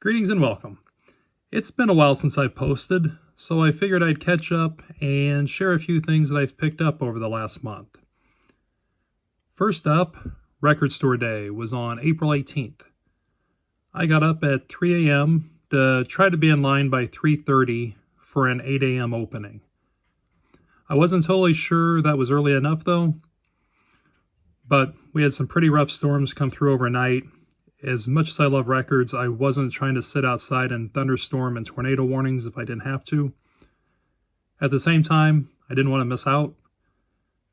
Greetings and welcome. It's been a while since I've posted, so I figured I'd catch up and share a few things that I've picked up over the last month. First up, Record Store Day was on April 18th. I got up at 3 a.m. to try to be in line by 3:30 for an 8 a.m. opening. I wasn't totally sure that was early enough though, but we had some pretty rough storms come through overnight. As much as I love records, I wasn't trying to sit outside in thunderstorm and tornado warnings if I didn't have to. At the same time, I didn't want to miss out.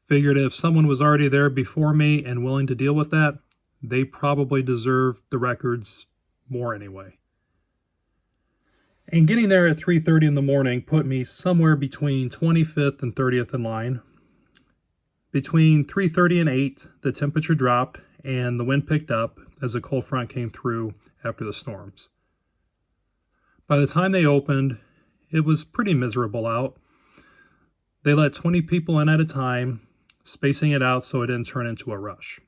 Figured if someone was already there before me and willing to deal with that, they probably deserved the records more anyway. And getting there at 3:30 in the morning put me somewhere between 25th and 30th in line. Between 3:30 and 8, the temperature dropped and the wind picked up as a cold front came through after the storms. By the time they opened, it was pretty miserable out. They let 20 people in at a time, spacing it out so it didn't turn into a rush.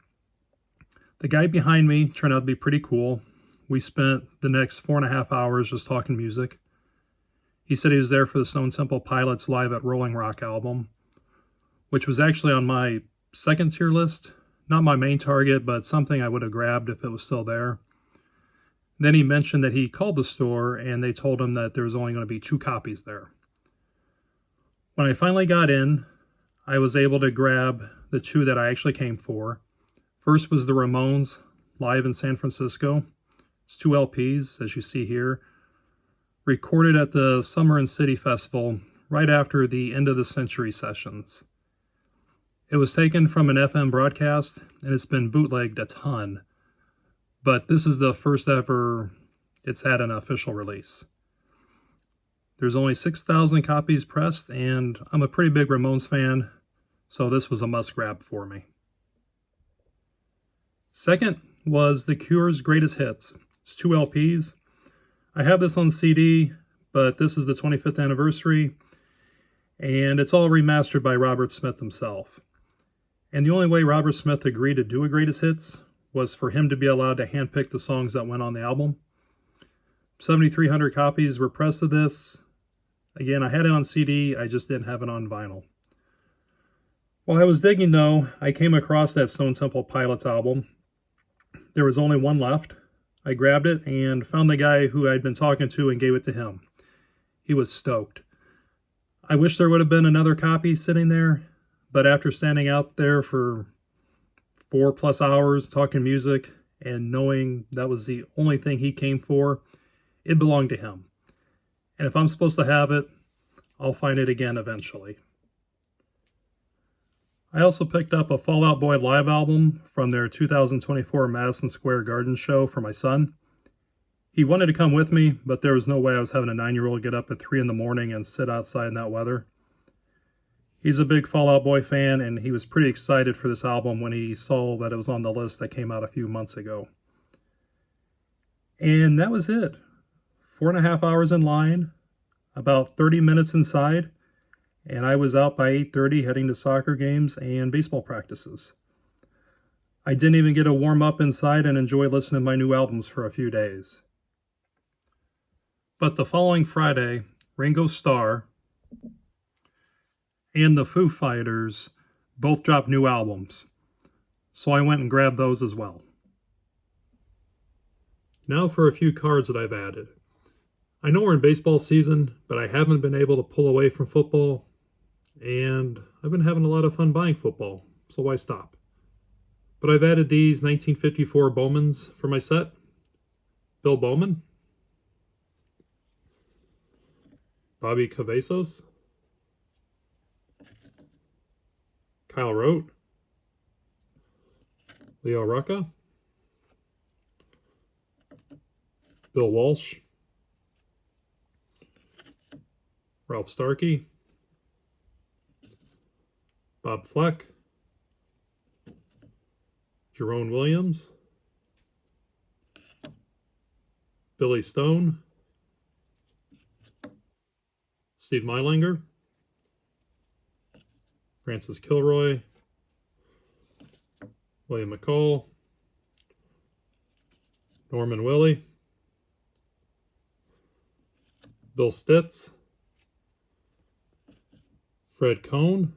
The guy behind me turned out to be pretty cool. We spent the next 4.5 hours just talking music. He said he was there for the Stone Temple Pilots Live at Rolling Rock album, which was actually on my second tier list. Not my main target, but something I would have grabbed if it was still there. Then he mentioned that he called the store and they told him that there was only going to be 2 copies there. When I finally got in, I was able to grab the 2 that I actually came for. First was the Ramones live in San Francisco. It's 2 LPs, as you see here, recorded at the Summer and City Festival right after the End of the Century sessions. It was taken from an FM broadcast, and it's been bootlegged a ton, but this is the first ever it's had an official release. There's only 6,000 copies pressed, and I'm a pretty big Ramones fan, so this was a must-grab for me. Second was The Cure's Greatest Hits. It's 2 LPs. I have this on CD, but this is the 25th anniversary, and it's all remastered by Robert Smith himself. And the only way Robert Smith agreed to do a greatest hits was for him to be allowed to handpick the songs that went on the album. 7,300 copies were pressed of this. Again, I had it on CD, I just didn't have it on vinyl. While I was digging though, I came across that Stone Temple Pilots album. There was only one left. I grabbed it and found the guy who I'd been talking to and gave it to him. He was stoked. I wish there would have been another copy sitting there, but after standing out there for 4+ hours talking music and knowing that was the only thing he came for, it belonged to him. And if I'm supposed to have it, I'll find it again eventually. I also picked up a Fall Out Boy live album from their 2024 Madison Square Garden show for my son. He wanted to come with me, but there was no way I was having a 9-year-old get up at 3 in the morning and sit outside in that weather. He's a big Fall Out Boy fan, and he was pretty excited for this album when he saw that it was on the list that came out a few months ago. And that was it. 4.5 hours in line, about 30 minutes inside, and I was out by 8:30 heading to soccer games and baseball practices. I didn't even get to warm up inside and enjoy listening to my new albums for a few days. But the following Friday, Ringo Starr and the Foo Fighters both dropped new albums, so I went and grabbed those as well. Now for a few cards that I've added. I know we're in baseball season, but I haven't been able to pull away from football, and I've been having a lot of fun buying football, so why stop? But I've added these 1954 Bowmans for my set. Bill Bowman, Bobby Cavazos, Kyle Rote, Leo Rucka, Bill Walsh, Ralph Starkey, Bob Fleck, Jerome Williams, Billy Stone, Steve Mylanger, Francis Kilroy, William McCall, Norman Willie, Bill Stitz, Fred Cohn,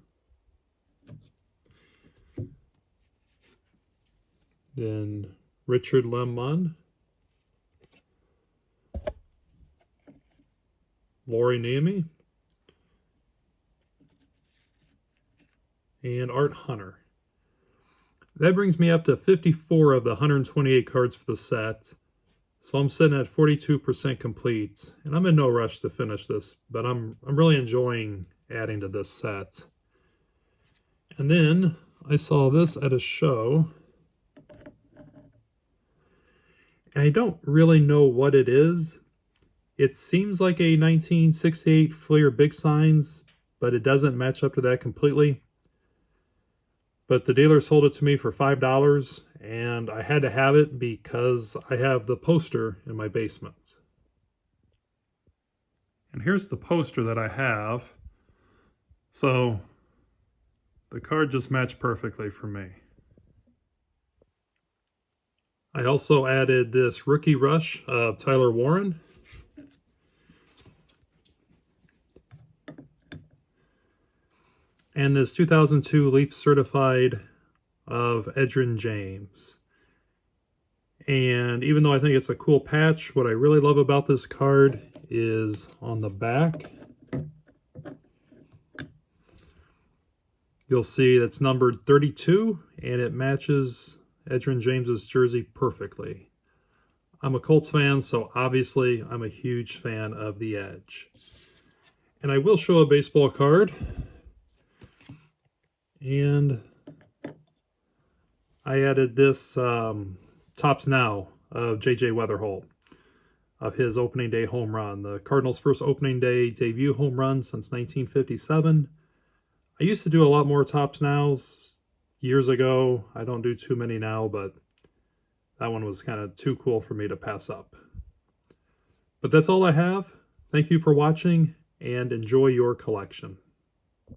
then Richard Lemon, Lori Niemi, and Art Hunter. That brings me up to 54 of the 128 cards for the set. So I'm sitting at 42% complete, and I'm in no rush to finish this, but I'm really enjoying adding to this set. And then I saw this at a show, and I don't really know what it is. It seems like a 1968 Fleer Big Signs, but it doesn't match up to that completely. But the dealer sold it to me for $5, and I had to have it because I have the poster in my basement. And here's the poster that I have. So the card just matched perfectly for me. I also added this Rookie Rush of Tyler Warren. And this 2002 Leaf Certified of Edgerrin James. And even though I think it's a cool patch, what I really love about this card is on the back, you'll see it's numbered 32, and it matches Edgerrin James's jersey perfectly. I'm a Colts fan, so obviously I'm a huge fan of the Edge. And I will show a baseball card. And I added this Tops Now of J.J. Weatherholt, of his opening day home run. The Cardinals' first opening day debut home run since 1957. I used to do a lot more Tops Nows years ago. I don't do too many now, but that one was kind of too cool for me to pass up. But that's all I have. Thank you for watching, and enjoy your collection.